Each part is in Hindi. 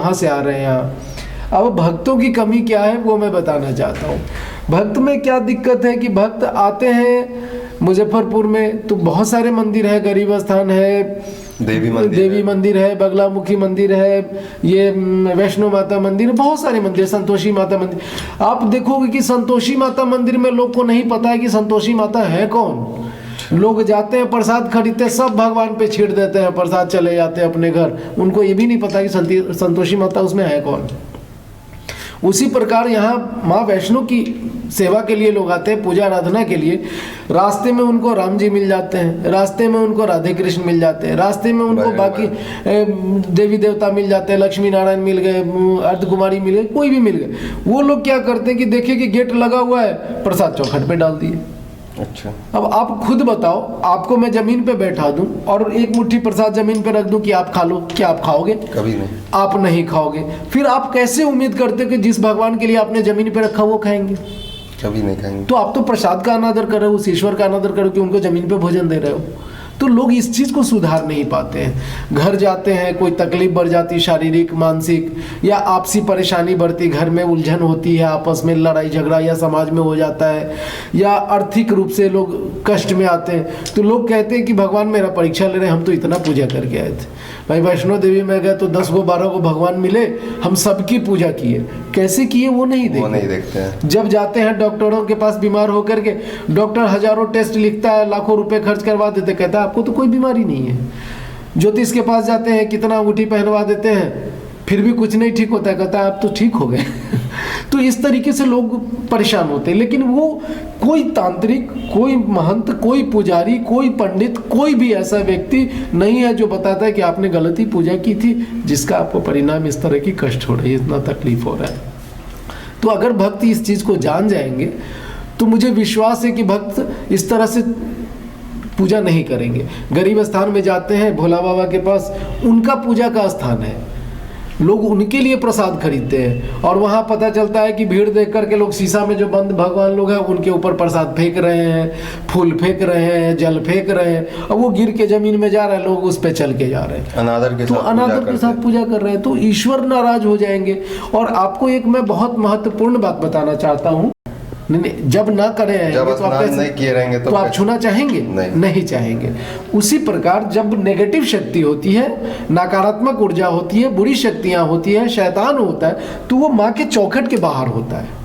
कहाँ से आ रहे हैं यहाँ। अब भक्तों की कमी क्या है वो मैं बताना चाहता हूँ। भक्त में क्या दिक्कत है कि भक्त आते हैं मुजफ्फरपुर में तो बहुत सारे मंदिर है, गरीब स्थान है, देवी मंदिर है, बगलामुखी मंदिर है, ये वैष्णो माता मंदिर, बहुत सारे मंदिर, संतोषी माता मंदिर। आप देखोगे कि संतोषी माता मंदिर में लोग को नहीं पता है कि संतोषी माता है कौन। लोग जाते हैं प्रसाद खरीदते, सब भगवान पे छीड़ देते हैं, प्रसाद चले जाते हैं अपने घर, उनको ये भी नहीं पता कि संतोषी माता उसमें है कौन। उसी प्रकार यहाँ माँ वैष्णो की सेवा के लिए लोग आते हैं, पूजा आराधना के लिए। रास्ते में उनको राम जी मिल जाते हैं, रास्ते में उनको राधे कृष्ण मिल जाते हैं, रास्ते में उनको बाकी देवी देवता मिल जाते हैं, लक्ष्मी नारायण मिल गए, अर्धकुमारी मिल गए, कोई भी मिल गए। वो लोग क्या करते हैं कि देखिए कि गेट लगा हुआ है, प्रसाद चौखट पे डाल दिए। अच्छा, अब आप खुद बताओ, आपको मैं जमीन पे बैठा दूं और एक मुट्ठी प्रसाद जमीन पे रख दूं कि आप खा लो, क्या आप खाओगे? कभी नहीं। आप नहीं खाओगे। फिर आप कैसे उम्मीद करते कि जिस भगवान के लिए आपने जमीन पे रखा वो खाएंगे? कभी नहीं खाएंगे। तो आप तो प्रसाद का अनादर कर रहे हो, उस ईश्वर का अनादर कर रहे हो कि उनको जमीन पे भोजन दे रहे हो। तो लोग इस चीज़ को सुधार नहीं पाते हैं। घर जाते हैं, कोई तकलीफ बढ़ जाती, शारीरिक मानसिक या आपसी परेशानी बढ़ती, घर में उलझन होती है, आपस में लड़ाई झगड़ा या समाज में हो जाता है, या आर्थिक रूप से लोग कष्ट में आते हैं, तो लोग कहते हैं कि भगवान मेरा परीक्षा ले रहे हैं, हम तो इतना पूजा करके आए थे भाई, वैष्णो देवी में गए तो 10 को 12 को भगवान मिले, हम सबकी पूजा किए, कैसे किए वो नहीं देखते हैं। जब जाते हैं डॉक्टरों के पास बीमार होकर के, डॉक्टर हजारों टेस्ट लिखता है, लाखों रुपए खर्च करवा देते, कहता है आपको तो कोई बीमारी नहीं है। ज्योतिष के पास जाते हैं, कितना अंगूठी पहनवा देते हैं, फिर भी कुछ नहीं ठीक होता है, कहता है आप तो ठीक हो गए। तो इस तरीके से लोग परेशान होते हैं। लेकिन वो कोई तांत्रिक, कोई महंत, कोई पुजारी, कोई पंडित, कोई भी ऐसा व्यक्ति नहीं है जो बताता है कि आपने गलती पूजा की थी जिसका आपको परिणाम इस तरह की कष्ट हो रही है, इतना तकलीफ हो रहा है। तो अगर भक्त इस चीज़ को जान जाएंगे तो मुझे विश्वास है कि भक्त इस तरह से पूजा नहीं करेंगे। गरीब स्थान में जाते हैं भोला बाबा के पास, उनका पूजा का स्थान है, लोग उनके लिए प्रसाद खरीदते हैं, और वहाँ पता चलता है कि भीड़ देख करके लोग शीशा में जो बंद भगवान लोग हैं उनके ऊपर प्रसाद फेंक रहे हैं, फूल फेंक रहे हैं, जल फेंक रहे हैं, और वो गिर के जमीन में जा रहा है, लोग उस पे चल के जा रहे हैं, अनादर के साथ पूजा कर रहे हैं। तो ईश्वर नाराज हो जाएंगे। और आपको एक मैं बहुत महत्वपूर्ण बात बताना चाहता हूँ, नहीं, जब ना करें जब तो आप नहीं किए रहेंगे तो आप छूना चाहेंगे? नहीं चाहेंगे। उसी प्रकार जब नेगेटिव शक्ति होती है, नकारात्मक ऊर्जा होती है, बुरी शक्तियां होती है, शैतान होता है, तो वो माँ के चौखट के बाहर होता है,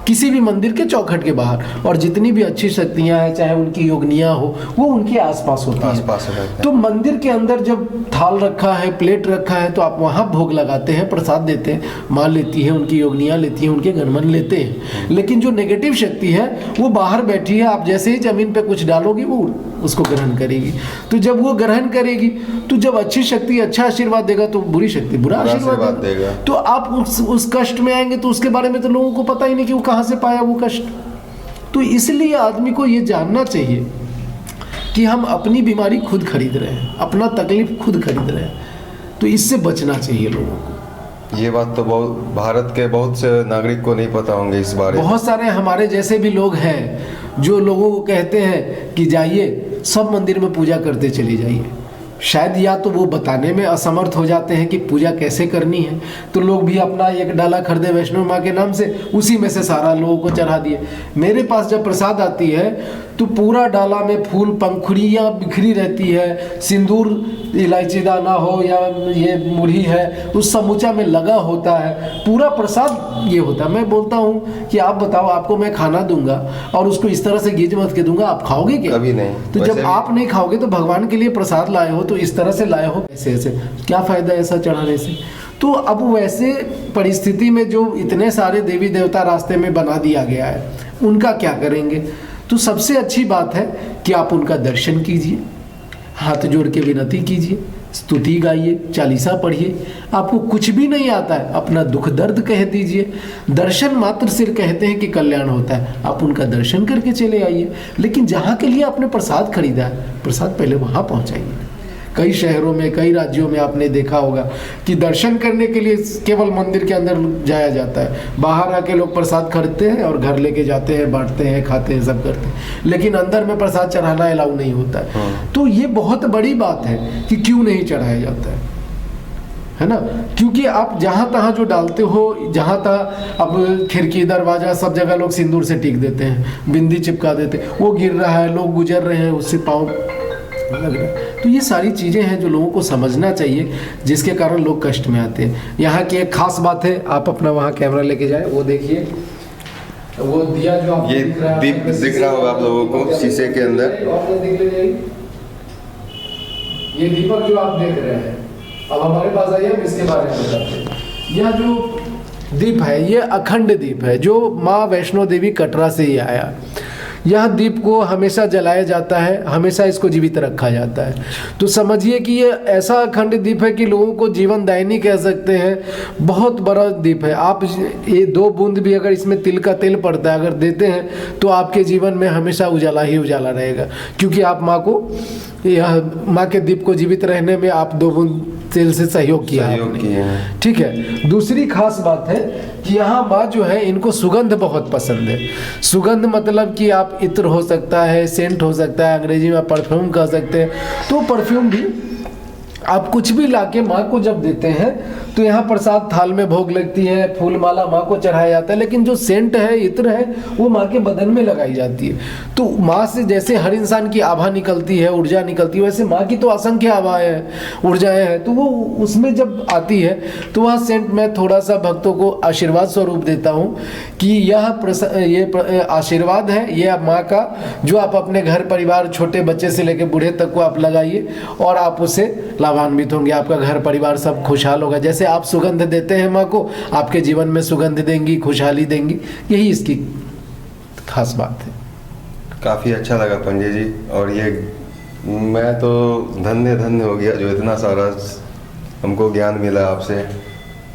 किसी भी मंदिर के चौखट के बाहर। और जितनी भी अच्छी शक्तियां हैं, चाहे उनकी योगनियां हो, वो उनके आसपास होती है। तो मंदिर के अंदर जब थाल रखा है, प्लेट रखा है, तो आप वहाँ भोग लगाते हैं, प्रसाद देते हैं, माँ लेती है, उनकी योगनियां लेती हैं, उनके गणमन लेते हैं। लेकिन जो नेगेटिव शक्ति है वो बाहर बैठी है, आप जैसे ही जमीन पे कुछ डालोगे वो उसको ग्रहण करेगी। तो जब वो ग्रहण करेगी, तो जब अच्छी शक्ति अच्छा आशीर्वाद देगा तो बुरी शक्ति बुरा आशीर्वाद देगा। तो आप उस कष्ट में आएंगे तो उसके बारे में तो लोगों को पता ही नहीं कि वो कहाँ से पाया वो कष्ट। तो इसलिए आदमी को ये जानना चाहिए कि हम अपनी बीमारी खुद खरीद रहे हैं, अपना तकलीफ खुद खरीद रहे हैं। तो इससे बचना चाहिए लोगों को। ये बात तो बहुत भारत के बहुत से नागरिक को नहीं पता होंगे इस बारे में। बहुत सारे हमारे जैसे भी लोग हैं जो लोगों को कहते हैं कि जाइए सब मंदिर में पूजा करते चले जाइए। शायद या तो वो बताने में असमर्थ हो जाते हैं कि पूजा कैसे करनी है, तो लोग भी अपना एक डाला खरीदे वैष्णो माँ के नाम से, उसी में से सारा लोगों को चढ़ा दिए। मेरे पास जब प्रसाद आती है तो पूरा डाला में फूल पंखुड़ियाँ बिखरी रहती है, सिंदूर, इलायची दाना हो या ये मुरही है, उस समूचा में लगा होता है, पूरा प्रसाद ये होता है। मैं बोलता हूँ कि आप बताओ, आपको मैं खाना दूंगा और उसको इस तरह से गीज मत के दूंगा, आप खाओगे क्या? कभी नहीं। तो जब आप नहीं खाओगे तो भगवान के लिए प्रसाद लाए हो तो इस तरह से लाए हो, ऐसे क्या फायदा ऐसा चढ़ाने से? तो अब वैसे परिस्थिति में जो इतने सारे देवी देवता रास्ते में बना दिया गया है, उनका क्या करेंगे? तो सबसे अच्छी बात है कि आप उनका दर्शन कीजिए, हाथ जोड़ के विनती कीजिए, स्तुति गाइए, चालीसा पढ़िए। आपको कुछ भी नहीं आता है, अपना दुख दर्द कह दीजिए। दर्शन मात्र सिर कहते हैं कि कल्याण होता है, आप उनका दर्शन करके चले आइए। लेकिन जहाँ के लिए आपने प्रसाद खरीदा है, प्रसाद पहले वहाँ पहुँचाइए। कई शहरों में, कई राज्यों में आपने देखा होगा कि दर्शन करने के लिए केवल मंदिर के अंदर जाया जाता है, बाहर आके लोग प्रसाद खरीदते हैं और घर लेके जाते हैं, बांटते हैं, खाते हैं, सब करते हैं, लेकिन अंदर में प्रसाद चढ़ाना अलाउ नहीं होता है। तो ये बहुत बड़ी बात है कि क्यों नहीं चढ़ाया जाता है। है ना, क्योंकि आप जहाँ तहाँ जो डालते हो, जहाँ तहाँ अब खिड़की दरवाजा सब जगह लोग सिंदूर से टीक देते हैं, बिंदी चिपका देते हैं, वो गिर रहा है, लोग गुजर रहे हैं, उससे पाँव लग रहा है। तो ये सारी चीज़ें हैं जो लोगों को समझना चाहिए, जिसके कारण लोग कष्ट में आते हैं। यहाँ की एक खास बात है, आप अपना वहाँ कैमरा लेके जाए, वो देखिए वो दिया जो आप ये दीप दिख रहा होगा आप लोगों को शीशे के अंदर। ये दीपक जो आप देख रहे हैं, अब हमारे पास आइए, हम इसके बारे में बताते हैं। यह जो दीप है, ये अखंड दीप है, जो माँ वैष्णो देवी कटरा से ही आया। यह दीप को हमेशा जलाया जाता है, हमेशा इसको जीवित रखा जाता है। तो समझिए कि ये ऐसा अखंड दीप है कि लोगों को जीवनदायिनी कह सकते हैं। बहुत बड़ा दीप है। आप ये 2 बूंद भी अगर इसमें तिल का तेल पड़ता है, अगर देते हैं, तो आपके जीवन में हमेशा उजाला ही उजाला रहेगा, क्योंकि आप माँ को, यह माँ के दीप को जीवित रहने में आप 2 बूंद तेल से सहयोग किया है। ठीक है। दूसरी खास बात है कि यहाँ माँ जो है, इनको सुगंध बहुत पसंद है। सुगंध मतलब कि आप इत्र हो सकता है, सेंट हो सकता है, अंग्रेजी में परफ्यूम कह सकते हैं। तो परफ्यूम भी आप कुछ भी लाके माँ को जब देते हैं, तो यहाँ प्रसाद थाल में भोग लगती है, फूल माला माँ को चढ़ाया जाता है, लेकिन जो सेंट है, इत्र है, वो माँ के बदन में लगाई जाती है। तो माँ से जैसे हर इंसान की आभा निकलती है, ऊर्जा निकलती है, वैसे माँ की तो असंख्य आभाएं हैं, ऊर्जाएं हैं। तो वो उसमें जब आती है, तो वह सेंट मैं थोड़ा सा भक्तों को आशीर्वाद स्वरूप देता हूँ कि ये आशीर्वाद है, ये माँ का, जो आप अपने घर परिवार, छोटे बच्चे से लेकर बूढ़े तक को आप लगाइए, और आप उससे लाभान्वित होंगे। आपका घर परिवार सब खुशहाल होगा। जैसे आप सुगंध देते हैं माँ को, आपके जीवन में सुगंध देंगी, खुशहाली देंगी। यही इसकी खास बात है। काफ़ी अच्छा लगा पंडित जी, और ये मैं तो धन्य धन्य हो गया जो इतना सारा हमको ज्ञान मिला आपसे,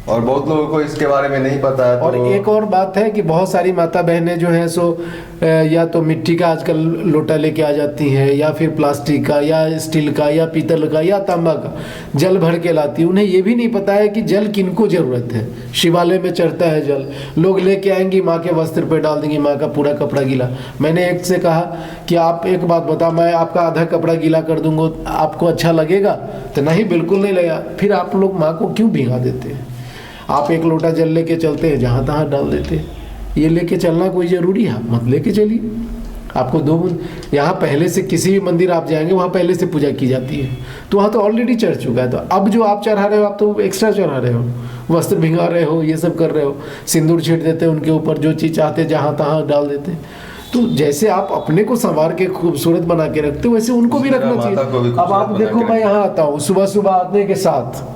और बहुत लोगों को इसके बारे में नहीं पता है। और एक और बात है कि बहुत सारी माता बहनें जो हैं सो या तो मिट्टी का आजकल लोटा लेके आ जाती हैं, या फिर प्लास्टिक का, या स्टील का, या पीतल का, या तांबा का जल भर के लाती। उन्हें ये भी नहीं पता है कि जल किनको ज़रूरत है। शिवालय में चढ़ता है जल, लोग लेके आएंगी, माँ के वस्त्र पे डाल देंगी, माँ का पूरा कपड़ा गीला। मैंने एक से कहा कि आप एक बात बता, मैं आपका आधा कपड़ा गीला कर दूंगा, आपको अच्छा लगेगा? तो नहीं, बिल्कुल नहीं लगेगा। फिर आप लोग माँ को क्यों भिगा देते हैं? आप एक लोटा जल लेके चलते हैं, जहाँ तहाँ डाल देते हैं। ये लेके चलना कोई ज़रूरी है? आप मत लेके चलिए। आपको 2 बूंद, यहाँ पहले से किसी भी मंदिर आप जाएंगे, वहाँ पहले से पूजा की जाती है, तो वहाँ तो ऑलरेडी चढ़ चुका है। तो अब जो आप चढ़ा रहे हो, आप तो एक्स्ट्रा चढ़ा रहे हो, वस्त्र भिंगा रहे हो, ये सब कर रहे हो, सिंदूर छीट देते हैं उनके ऊपर, जो चीज़ चाहते जहाँ तहाँ डाल देते हैं। तो जैसे आप अपने को संवार के खूबसूरत बना के रखते हो, वैसे उनको भी रखना चाहिए। अब आप देखो, मैं यहाँ आता हूँ, सुबह सुबह आने के साथ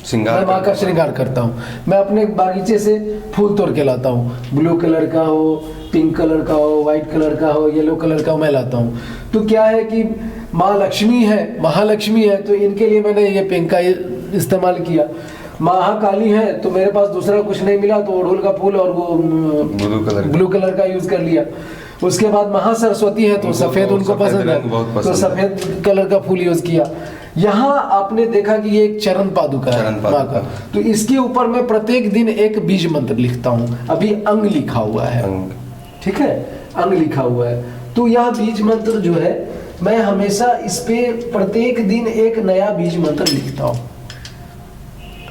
मैं माँ का श्रृंगार करता हूँ। मैं अपने बागीचे से फूल तोड़ के लाता हूँ, ब्लू कलर का हो, पिंक कलर का हो, व्हाइट कलर का हो, येलो कलर का हो, मैं लाता हूँ। तो क्या है कि माँ लक्ष्मी है, महालक्ष्मी है, तो इनके लिए मैंने ये पिंक का इस्तेमाल किया। महाकाली है, तो मेरे पास दूसरा कुछ नहीं मिला, तो अड़हुल का फूल और वो ब्लू कलर का यूज कर लिया। उसके बाद महासरस्वती है, तो सफेद उनको पसंद है, तो सफेद कलर का फूल यूज किया। यहाँ आपने देखा कि ये एक चरण पादुका है माँ का, तो इसके ऊपर मैं प्रत्येक दिन एक बीज मंत्र लिखता हूँ। अभी अंग लिखा हुआ है, ठीक है, अंग लिखा हुआ है। तो यह बीज मंत्र जो है, मैं हमेशा इस पे प्रत्येक दिन एक नया बीज मंत्र लिखता हूँ,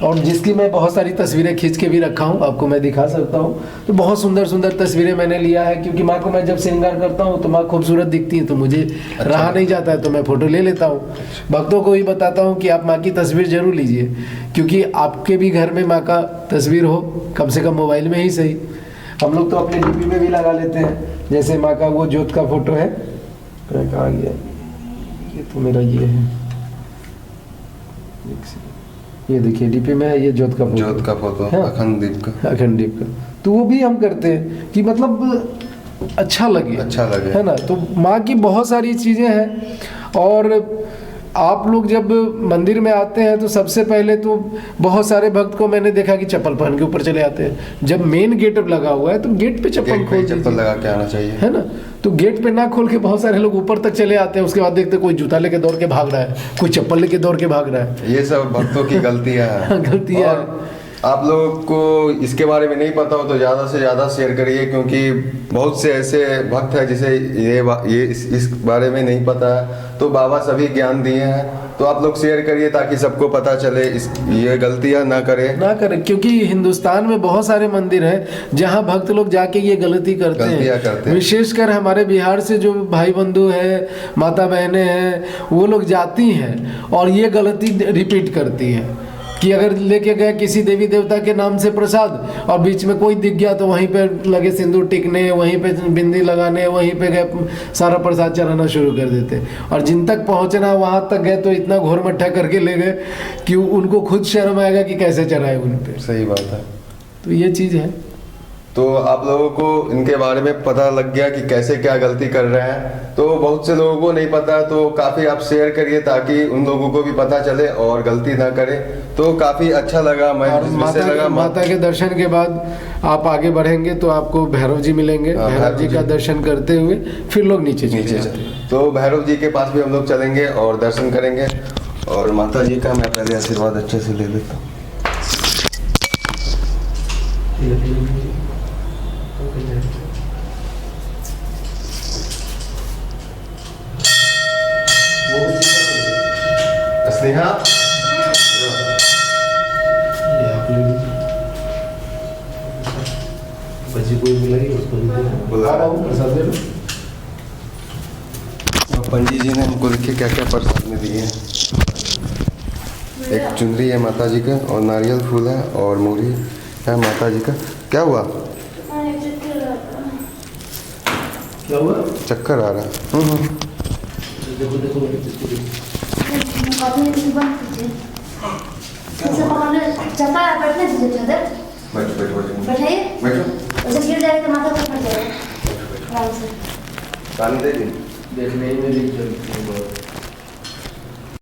और जिसकी मैं बहुत सारी तस्वीरें खींच के भी रखा हूँ, आपको मैं दिखा सकता हूँ। तो बहुत सुंदर सुंदर तस्वीरें मैंने लिया है, क्योंकि माँ को मैं जब श्रृंगार करता हूँ तो माँ खूबसूरत दिखती है, तो मुझे रहा नहीं जाता है, तो मैं फ़ोटो ले लेता हूँ। भक्तों को भी बताता हूँ कि आप माँ की तस्वीर जरूर लीजिए, क्योंकि आपके भी घर में माँ का तस्वीर हो, कम से कम मोबाइल में ही सही। हम लोग तो अपने डीपी में भी लगा लेते हैं, जैसे माँ का वो जोत का फोटो है, कहाँ गया ये, तो मेरा ये है, ये देखिए डीपी में है, ये जोत का फोटो है, अखंड दीप का। तो वो भी हम करते हैं कि मतलब अच्छा लगे, है ना। तो माँ की बहुत सारी चीज़ें हैं। और आप लोग जब मंदिर में आते हैं, तो सबसे पहले तो बहुत सारे भक्त को मैंने देखा कि चप्पल पहन के ऊपर चले आते हैं। जब मेन गेट लगा हुआ है, तो गेट पे चप्पल लगा के आना चाहिए, है ना। तो गेट पे ना खोल के बहुत सारे लोग ऊपर तक चले आते हैं। उसके बाद देखते कोई जूता लेके दौड़ के भाग रहा है, कोई चप्पल लेके दौड़ के भाग रहा है। ये सब भक्तों की गलतियां हैं। गलतियां। आप लोगों को इसके बारे में नहीं पता हो तो ज़्यादा से ज़्यादा शेयर करिए, क्योंकि बहुत से ऐसे भक्त हैं जिसे इस बारे में नहीं पता है। तो बाबा सभी ज्ञान दिए हैं, तो आप लोग शेयर करिए ताकि सबको पता चले, इस ये गलतियां ना करें। ना करें, क्योंकि हिंदुस्तान में बहुत सारे मंदिर हैं जहां भक्त लोग जाके ये गलतियां करते हैं। विशेषकर हमारे बिहार से जो भाई बंधु है, माता बहनें हैं, वो लोग जाती हैं और ये गलती रिपीट करती हैं कि अगर लेके गए किसी देवी देवता के नाम से प्रसाद और बीच में कोई दिख गया तो वहीं पे लगे सिंदूर टिकने, वहीं पे बिंदी लगाने, वहीं पे गए सारा प्रसाद चढ़ाना शुरू कर देते। और जिन तक पहुंचना वहां तक गए तो इतना घोर मट्ठा करके ले गए कि उनको खुद शर्म आएगा कि कैसे चढ़ाए उन पे। सही बात है। तो ये चीज़ है। तो आप लोगों को इनके बारे में पता लग गया कि कैसे क्या गलती कर रहे हैं। तो बहुत से लोगों को नहीं पता, तो काफ़ी आप शेयर करिए ताकि उन लोगों को भी पता चले और गलती ना करें। तो काफ़ी अच्छा लगा, मैं और माता के दर्शन के बाद आप आगे बढ़ेंगे तो आपको भैरव जी मिलेंगे। भैरव जी का दर्शन करते हुए फिर लोग नीचे जाते हैं। तो भैरव जी के पास भी हम लोग चलेंगे और दर्शन करेंगे। और माता जी का मैं पहले आशीर्वाद अच्छे से ले लेता हूँ। स्नेहा, पंडित जी ने हमको देखिए क्या क्या प्रसाद में दिए हैं। एक चुनरी है माता जी का और नारियल फूल है और मूरी है माता जी का। क्या हुआ? क्या हुआ? चक्कर आ रहा है। देखो पानी दे दी। देखने में भी